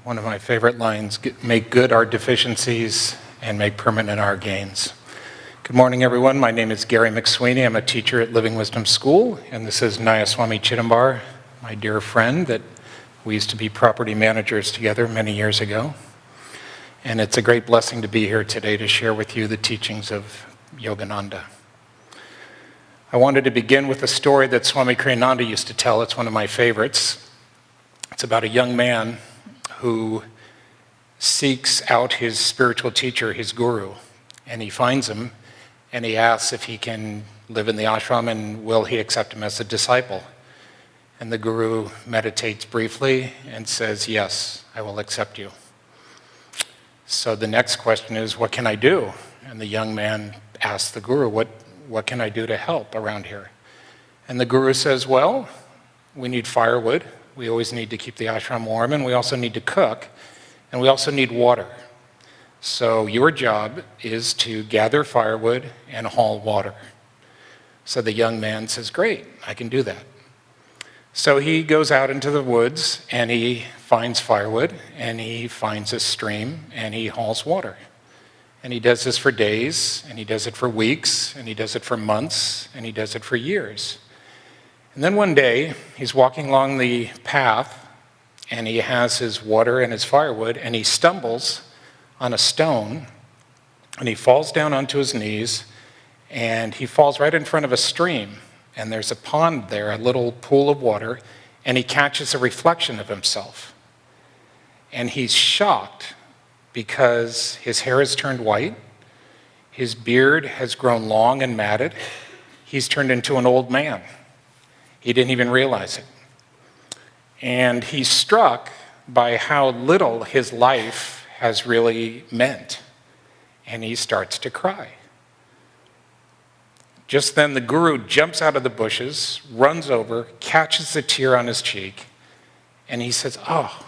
One of my favorite lines, make good our deficiencies and make permanent our gains. Good morning, everyone. My name is Gary McSweeney. I'm a teacher at Living Wisdom School, and this is Swami Chidambar, my dear friend that we used to be property managers together many years ago. And it's a great blessing to be here today to share with you the teachings of Yogananda. I wanted to begin with a story that Swami Kriyananda used to tell. It's one of my favorites. It's about a young man who seeks out his spiritual teacher, his guru, and he finds him, and he asks if he can live in the ashram and will he accept him as a disciple. And the guru meditates briefly and says, yes, I will accept you. So the next question is, what can I do? And the young man asks the guru, what can I do to help around here? And the guru says, well, we need firewood. We always need to keep the ashram warm, and we also need to cook, and we also need water. So your job is to gather firewood and haul water. So the young man says, great, I can do that. So he goes out into the woods, and he finds firewood, and he finds a stream, and he hauls water. And he does this for days, and he does it for weeks, and he does it for months, and he does it for years. And then one day, he's walking along the path, and he has his water and his firewood, and he stumbles on a stone, and he falls down onto his knees, and he falls right in front of a stream. And there's a pond there, a little pool of water, and he catches a reflection of himself. And he's shocked because his hair has turned white, his beard has grown long and matted, he's turned into an old man. He didn't even realize it. And he's struck by how little his life has really meant. And he starts to cry. Just then the guru jumps out of the bushes, runs over, catches the tear on his cheek, and he says, oh,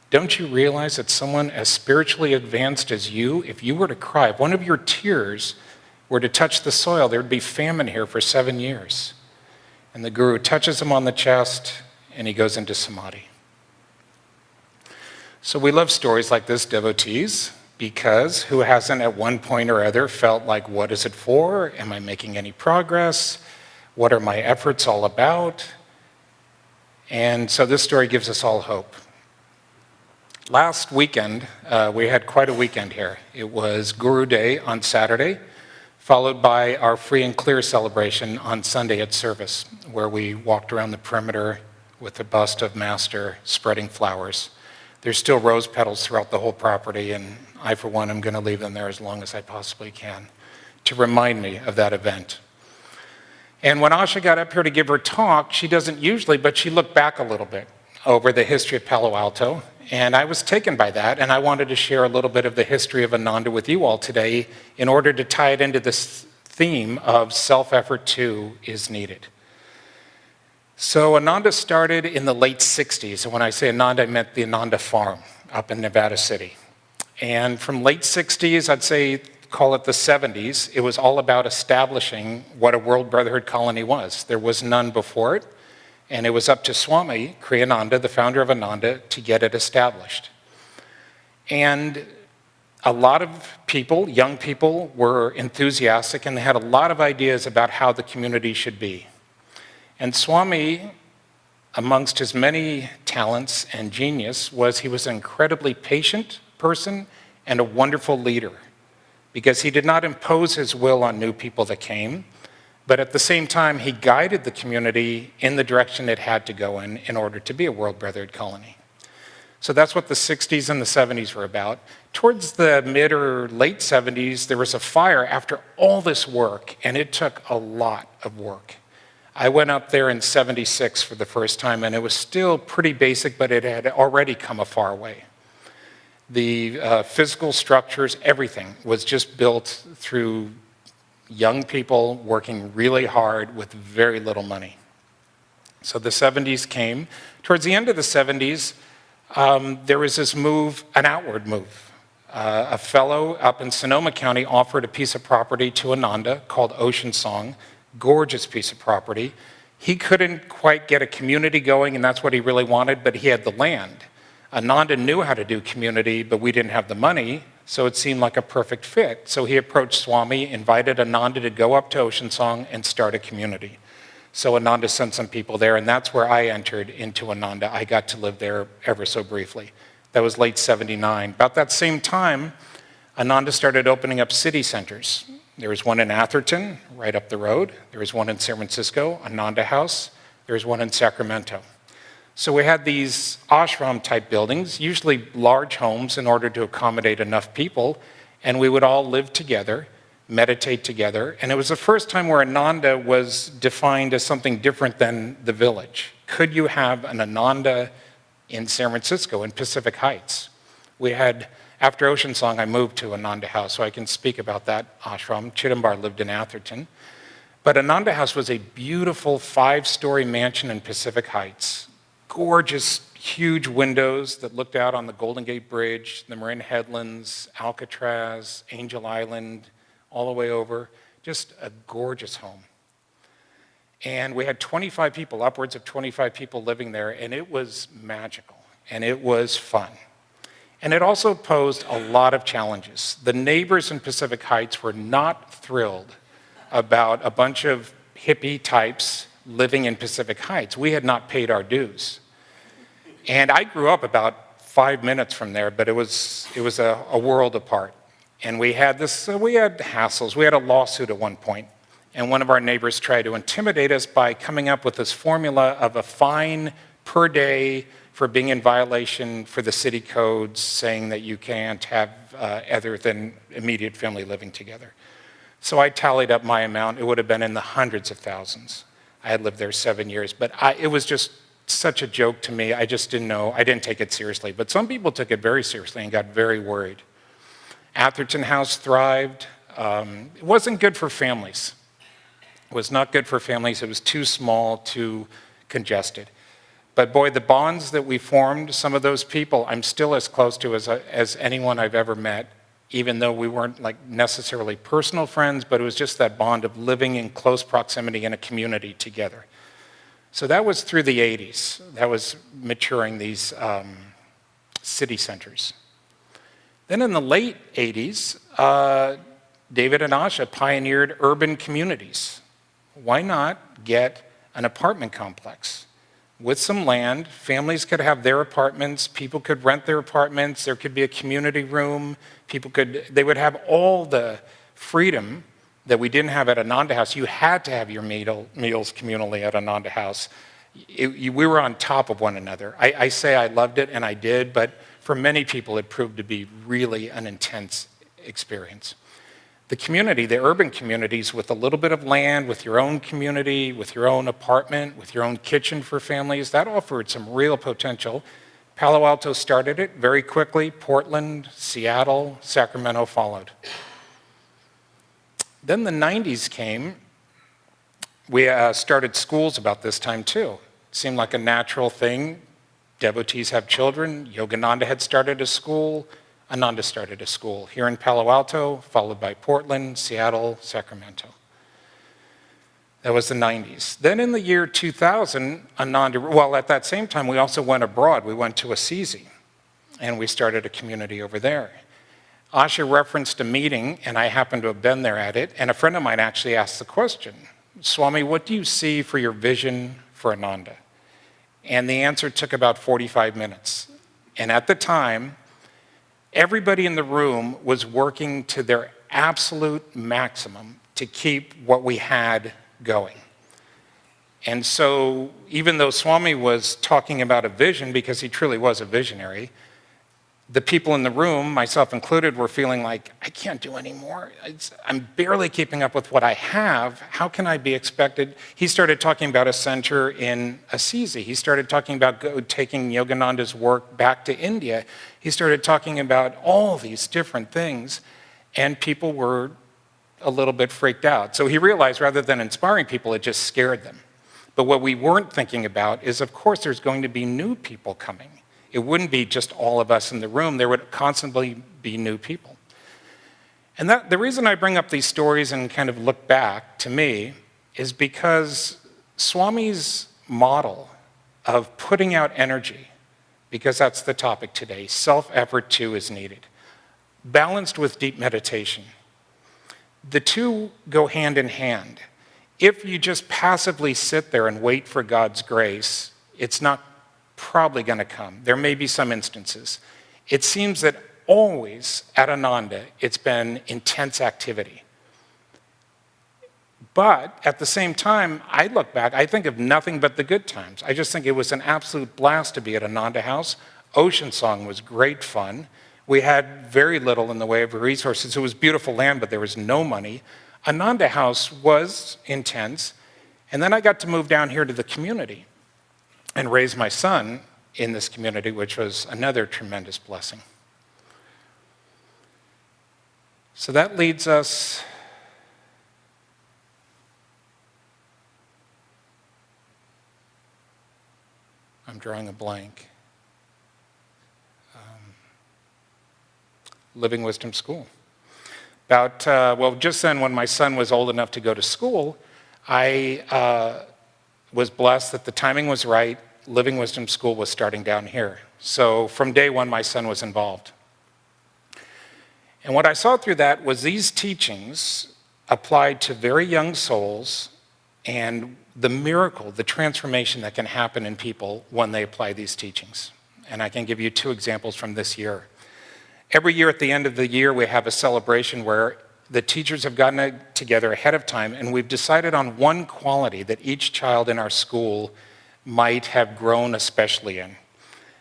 don't you realize that someone as spiritually advanced as you, if you were to cry, if one of your tears were to touch the soil, there would be famine here for 7 years. And the guru touches him on the chest, and he goes into samadhi. So we love stories like this, devotees, because who hasn't at one point or other felt like, what is it for? Am I making any progress? What are my efforts all about? And so this story gives us all hope. Last weekend, we had quite a weekend here. It was Guru Day on Saturday, followed by our Free and Clear celebration on Sunday at service, where we walked around the perimeter with the bust of Master spreading flowers. There's still rose petals throughout the whole property, and I, for one, am going to leave them there as long as I possibly can to remind me of that event. And when Asha got up here to give her talk, she doesn't usually, but she looked back a little bit over the history of Palo Alto, and I was taken by that, and I wanted to share a little bit of the history of Ananda with you all today in order to tie it into this theme of self-effort too is needed. So Ananda started in the late 60s, and when I say Ananda, I meant the Ananda farm up in Nevada City. And from late 60s, I'd say, call it the 70s, it was all about establishing what a World Brotherhood colony was. There was none before it. And it was up to Swami Kriyananda, the founder of Ananda, to get it established. And a lot of people, young people, were enthusiastic, and they had a lot of ideas about how the community should be. And Swami, amongst his many talents and genius, he was an incredibly patient person and a wonderful leader, because he did not impose his will on new people that came, but at the same time, he guided the community in the direction it had to go in order to be a World Brotherhood colony. So that's what the 60s and the 70s were about. Towards the mid or late 70s, there was a fire after all this work, and it took a lot of work. I went up there in 76 for the first time, and it was still pretty basic, but it had already come a far way. The physical structures, everything was just built through young people working really hard with very little money. So the 70s came. Towards the end of the 70s, there was this move, an outward move. A fellow up in Sonoma County offered a piece of property to Ananda called Ocean Song, gorgeous piece of property. He couldn't quite get a community going, and that's what he really wanted, but he had the land. Ananda knew how to do community, but we didn't have the money, so it seemed like a perfect fit. So he approached Swami, invited Ananda to go up to Ocean Song and start a community. So Ananda sent some people there, and that's where I entered into Ananda. I got to live there ever so briefly. That was late 79. About that same time, Ananda started opening up city centers. There was one in Atherton, right up the road. There was one in San Francisco, Ananda House. There was one in Sacramento. So we had these ashram-type buildings, usually large homes in order to accommodate enough people, and we would all live together, meditate together, and it was the first time where Ananda was defined as something different than the village. Could you have an Ananda in San Francisco, in Pacific Heights? We had, after Ocean Song, I moved to Ananda House, so I can speak about that ashram. Chidambar lived in Atherton. But Ananda House was a beautiful 5-story mansion in Pacific Heights. Gorgeous, huge windows that looked out on the Golden Gate Bridge, the Marin Headlands, Alcatraz, Angel Island, all the way over. Just a gorgeous home. And we had 25 people, upwards of 25 people living there, and it was magical, and it was fun. And it also posed a lot of challenges. The neighbors in Pacific Heights were not thrilled about a bunch of hippie types living in Pacific Heights. We had not paid our dues. And I grew up about 5 minutes from there, but it was a world apart. And we had hassles. We had a lawsuit at one point, and one of our neighbors tried to intimidate us by coming up with this formula of a fine per day for being in violation for the city codes, saying that you can't have other than immediate family living together. So I tallied up my amount. It would have been in the hundreds of thousands. I had lived there 7 years, but it was just such a joke to me. I just didn't know. I didn't take it seriously. But some people took it very seriously and got very worried. Atherton House thrived. It wasn't good for families. It was not good for families. It was too small, too congested. But boy, the bonds that we formed, some of those people I'm still as close to as anyone I've ever met, even though we weren't like necessarily personal friends, but it was just that bond of living in close proximity in a community together. So that was through the 80s. That was maturing these city centers. Then in the late 80s, David and Asha pioneered urban communities. Why not get an apartment complex? With some land, families could have their apartments, people could rent their apartments, there could be a community room, they would have all the freedom that we didn't have at Ananda House. You had to have your meals communally at Ananda House. We were on top of one another. I say I loved it, and I did, but for many people it proved to be really an intense experience. The community, the urban communities with a little bit of land, with your own community, with your own apartment, with your own kitchen for families, that offered some real potential. Palo Alto started it very quickly. Portland, Seattle, Sacramento followed. Then the 90s came. We started schools about this time too. It seemed like a natural thing. Devotees have children. Yogananda had started a school. Ananda started a school here in Palo Alto, followed by Portland, Seattle, Sacramento. That was the 90s. Then in the year 2000, at that same time, we also went abroad. We went to Assisi, and we started a community over there. Asha referenced a meeting, and I happened to have been there at it, and a friend of mine actually asked the question, Swami, what do you see for your vision for Ananda? And the answer took about 45 minutes. And at the time, everybody in the room was working to their absolute maximum to keep what we had going. And so even though Swami was talking about a vision, because he truly was a visionary, the people in the room, myself included, were feeling like, I can't do any more. I'm barely keeping up with what I have. How can I be expected? He started talking about a center in Assisi. He started talking about taking Yogananda's work back to India. He started talking about all these different things, and people were a little bit freaked out. So he realized rather than inspiring people, it just scared them. But what we weren't thinking about is, of course, there's going to be new people coming. It wouldn't be just all of us in the room. There would constantly be new people. And the reason I bring up these stories and kind of look back, to me, is because Swami's model of putting out energy, because that's the topic today. Self-effort too is needed, balanced with deep meditation. The two go hand in hand. If you just passively sit there and wait for God's grace, it's not probably going to come. There may be some instances. It seems that always at Ananda, it's been intense activity. But at the same time, I look back, I think of nothing but the good times. I just think it was an absolute blast to be at Ananda House. Ocean Song was great fun. We had very little in the way of resources. It was beautiful land, but there was no money. Ananda House was intense. And then I got to move down here to the community and raise my son in this community, which was another tremendous blessing. So that leads us I'm drawing a blank. Living Wisdom School. Just then when my son was old enough to go to school, I was blessed that the timing was right. Living Wisdom School was starting down here. So from day one, my son was involved. And what I saw through that was these teachings applied to very young souls and the miracle, the transformation that can happen in people when they apply these teachings. And I can give you 2 examples from this year. Every year at the end of the year, we have a celebration where the teachers have gotten together ahead of time, and we've decided on one quality that each child in our school might have grown especially in.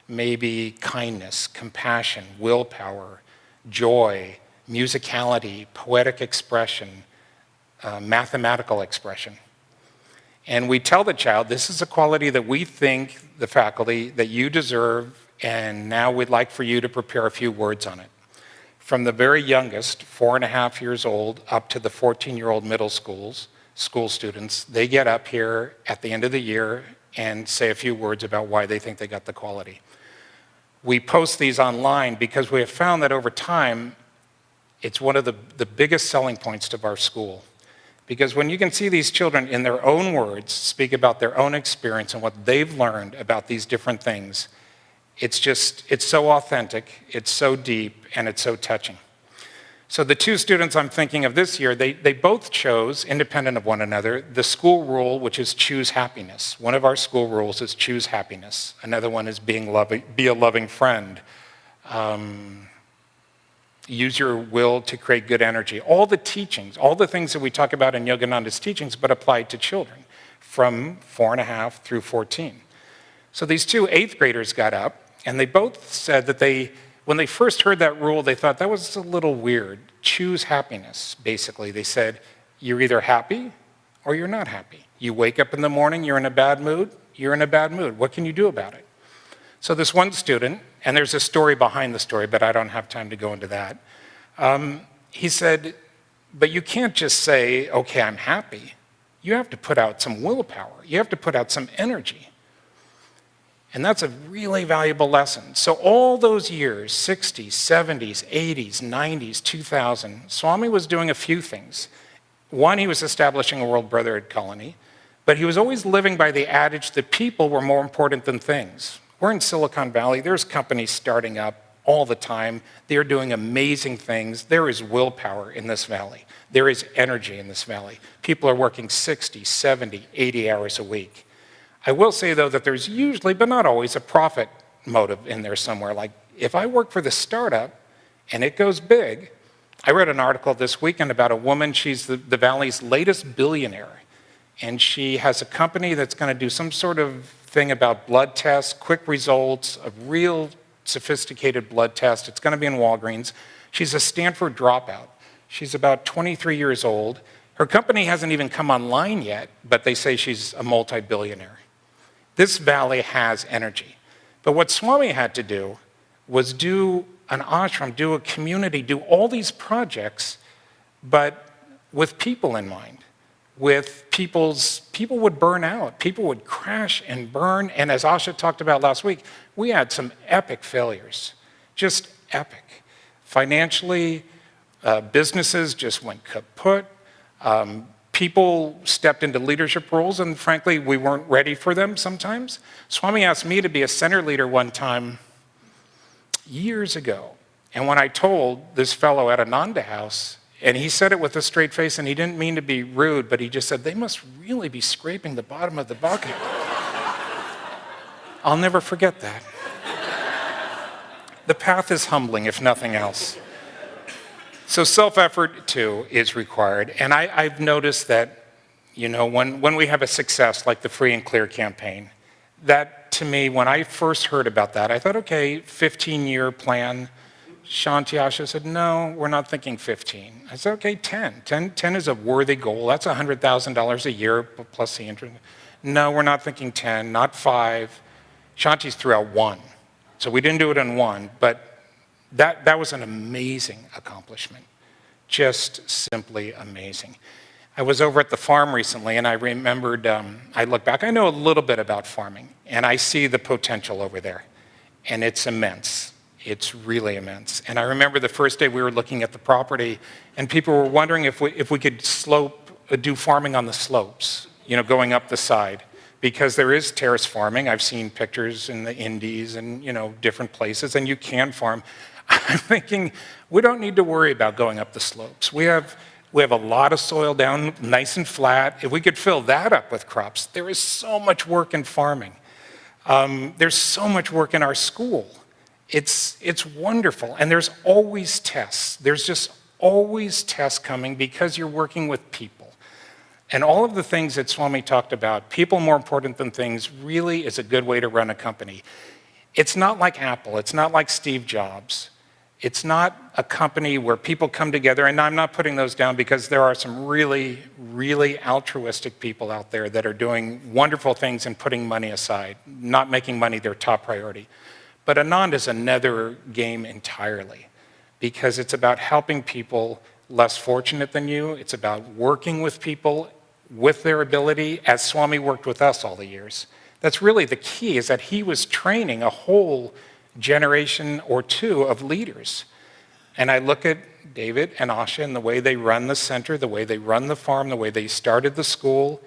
Maybe kindness, compassion, willpower, joy, musicality, poetic expression, mathematical expression. And we tell the child, this is a quality that we think, the faculty, that you deserve, and now we'd like for you to prepare a few words on it. From the very youngest, 4.5 years old, up to the 14-year-old middle school students, they get up here at the end of the year and say a few words about why they think they got the quality. We post these online because we have found that over time, it's one of the biggest selling points of our school. Because when you can see these children in their own words speak about their own experience and what they've learned about these different things, it's so authentic, it's so deep, and it's so touching. So the 2 students I'm thinking of this year, they both chose, independent of one another, the school rule, which is choose happiness. One of our school rules is choose happiness. Another one is be a loving friend. Use your will to create good energy. All the teachings, all the things that we talk about in Yogananda's teachings, but applied to children from 4.5 through 14. So these 2 8th graders got up, and they both said that when they first heard that rule, they thought that was a little weird. Choose happiness, basically. They said, you're either happy or you're not happy. You wake up in the morning, you're in a bad mood, you're in a bad mood. What can you do about it? So this one student, and there's a story behind the story, but I don't have time to go into that. He said, but you can't just say, okay, I'm happy. You have to put out some willpower. You have to put out some energy. And that's a really valuable lesson. So all those years, 60s, 70s, 80s, 90s, 2000, Swami was doing a few things. One, he was establishing a World Brotherhood colony, but he was always living by the adage that people were more important than things. We're in Silicon Valley. There's companies starting up all the time. They're doing amazing things. There is willpower in this valley. There is energy in this valley. People are working 60, 70, 80 hours a week. I will say, though, that there's usually, but not always, a profit motive in there somewhere. Like, if I work for the startup and it goes big, I read an article this weekend about a woman, she's the valley's latest billionaire, and she has a company that's going to do some sort of thing about blood tests, quick results, a real sophisticated blood test. It's going to be in Walgreens. She's a Stanford dropout. She's about 23 years old. Her company hasn't even come online yet, but they say she's a multi-billionaire. This valley has energy. But what Swami had to do was do an ashram, do a community, do all these projects, but with people in mind. People would burn out, people would crash and burn, and as Asha talked about last week, we had some epic failures, just epic. Financially, businesses just went kaput. People stepped into leadership roles, and frankly, we weren't ready for them sometimes. Swami asked me to be a center leader one time years ago. And when I told this fellow at Ananda House, and he said it with a straight face, and he didn't mean to be rude, but he just said, they must really be scraping the bottom of the bucket. I'll never forget that. The path is humbling, if nothing else. So self-effort, too, is required. And I've noticed that, when we have a success like the Free and Clear campaign, that to me, when I first heard about that, I thought, okay, 15-year plan. Shanti Asha said, no, we're not thinking 15. I said, okay, 10. 10 is a worthy goal. That's $100,000 a year plus the interest. No, we're not thinking 10, not 5. Shanti's threw out 1. So we didn't do it in 1, but that was an amazing accomplishment. Just simply amazing. I was over at the farm recently, and I remembered, I look back, I know a little bit about farming, and I see the potential over there, and it's immense. It's really immense. And I remember the first day we were looking at the property, and people were wondering if we could do farming on the slopes, going up the side, because there is terrace farming. I've seen pictures in the Indies and, different places, and you can farm. I'm thinking, we don't need to worry about going up the slopes. We have a lot of soil down, nice and flat. If we could fill that up with crops, there is so much work in farming. There's so much work in our school. It's wonderful, and there's always tests. There's just always tests coming because you're working with people. And all of the things that Swami talked about, people more important than things, really is a good way to run a company. It's not like Apple. It's not like Steve Jobs. It's not a company where people come together, and I'm not putting those down because there are some really, really altruistic people out there that are doing wonderful things and putting money aside, not making money their top priority. But Ananda is another game entirely because it's about helping people less fortunate than you. It's about working with people with their ability, as Swami worked with us all the years. That's really the key, is that he was training a whole generation or two of leaders. And I look at David and Asha and the way they run the center, the way they run the farm, the way they started the school.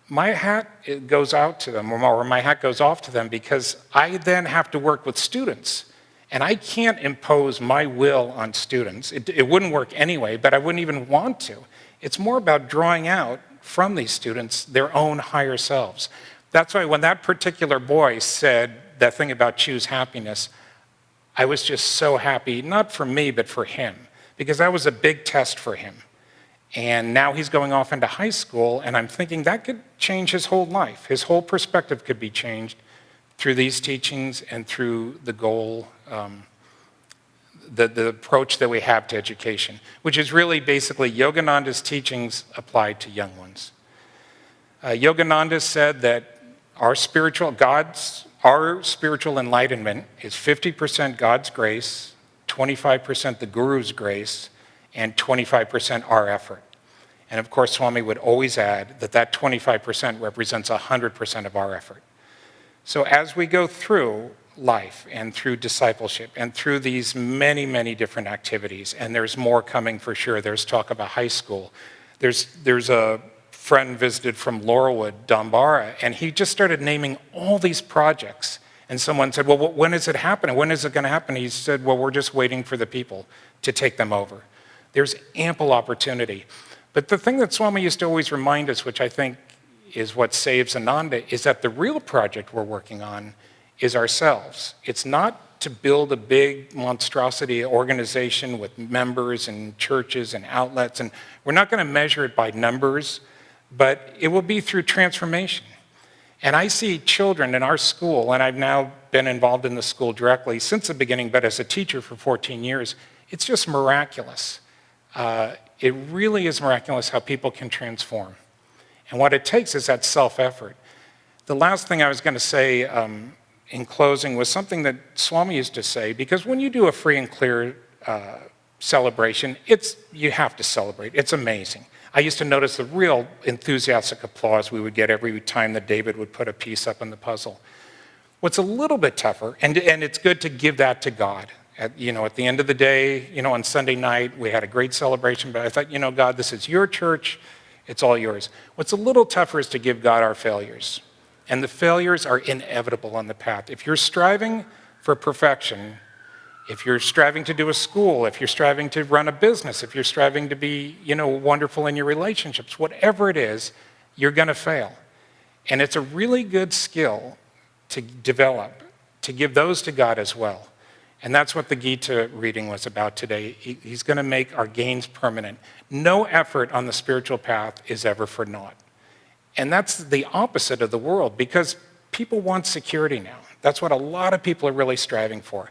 My hat goes out to them, or my hat goes off to them, because I then have to work with students. And I can't impose my will on students. It wouldn't work anyway, but I wouldn't even want to. It's more about drawing out from these students their own higher selves. That's why when that particular boy said that thing about choose happiness, I was just so happy, not for me, but for him, because that was a big test for him. And now he's going off into high school, and I'm thinking that could change his whole life. His whole perspective could be changed through these teachings and through the goal, the approach that we have to education, which is really basically Yogananda's teachings applied to young ones. Yogananda said that our spiritual enlightenment is 50% God's grace, 25% the Guru's grace, and 25% our effort. And of course, Swami would always add that 25% represents 100% of our effort. So as we go through life and through discipleship and through these many, many different activities, and there's more coming for sure. There's talk about high school. There's a friend visited from Laurelwood, Dambara, and he just started naming all these projects. And someone said, well, when is it happening? When is it going to happen? He said, well, we're just waiting for the people to take them over. There's ample opportunity. But the thing that Swami used to always remind us, which I think is what saves Ananda, is that the real project we're working on is ourselves. It's not to build a big monstrosity organization with members and churches and outlets, and we're not going to measure it by numbers, but it will be through transformation. And I see children in our school, and I've now been involved in the school directly since the beginning, but as a teacher for 14 years, it's just miraculous. It really is miraculous how people can transform. And what it takes is that self-effort. The last thing I was going to say in closing was something that Swami used to say, because when you do a free and clear celebration, you have to celebrate. It's amazing. I used to notice the real enthusiastic applause we would get every time that David would put a piece up in the puzzle. What's a little bit tougher, and it's good to give that to God. At the end of the day, on Sunday night, we had a great celebration, but I thought, God, this is your church. It's all yours. What's a little tougher is to give God our failures. And the failures are inevitable on the path. If you're striving for perfection, if you're striving to do a school, if you're striving to run a business, if you're striving to be, wonderful in your relationships, whatever it is, you're going to fail. And it's a really good skill to develop, to give those to God as well. And that's what the Gita reading was about today. He's going to make our gains permanent. No effort on the spiritual path is ever for naught. And that's the opposite of the world, because people want security now. That's what a lot of people are really striving for.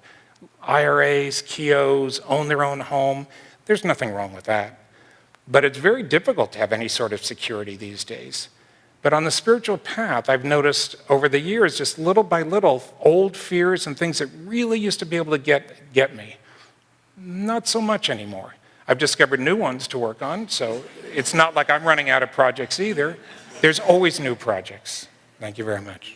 IRAs, KIOs, own their own home. There's nothing wrong with that. But it's very difficult to have any sort of security these days. But on the spiritual path, I've noticed over the years, just little by little, old fears and things that really used to be able to get me. Not so much anymore. I've discovered new ones to work on, so it's not like I'm running out of projects either. There's always new projects. Thank you very much.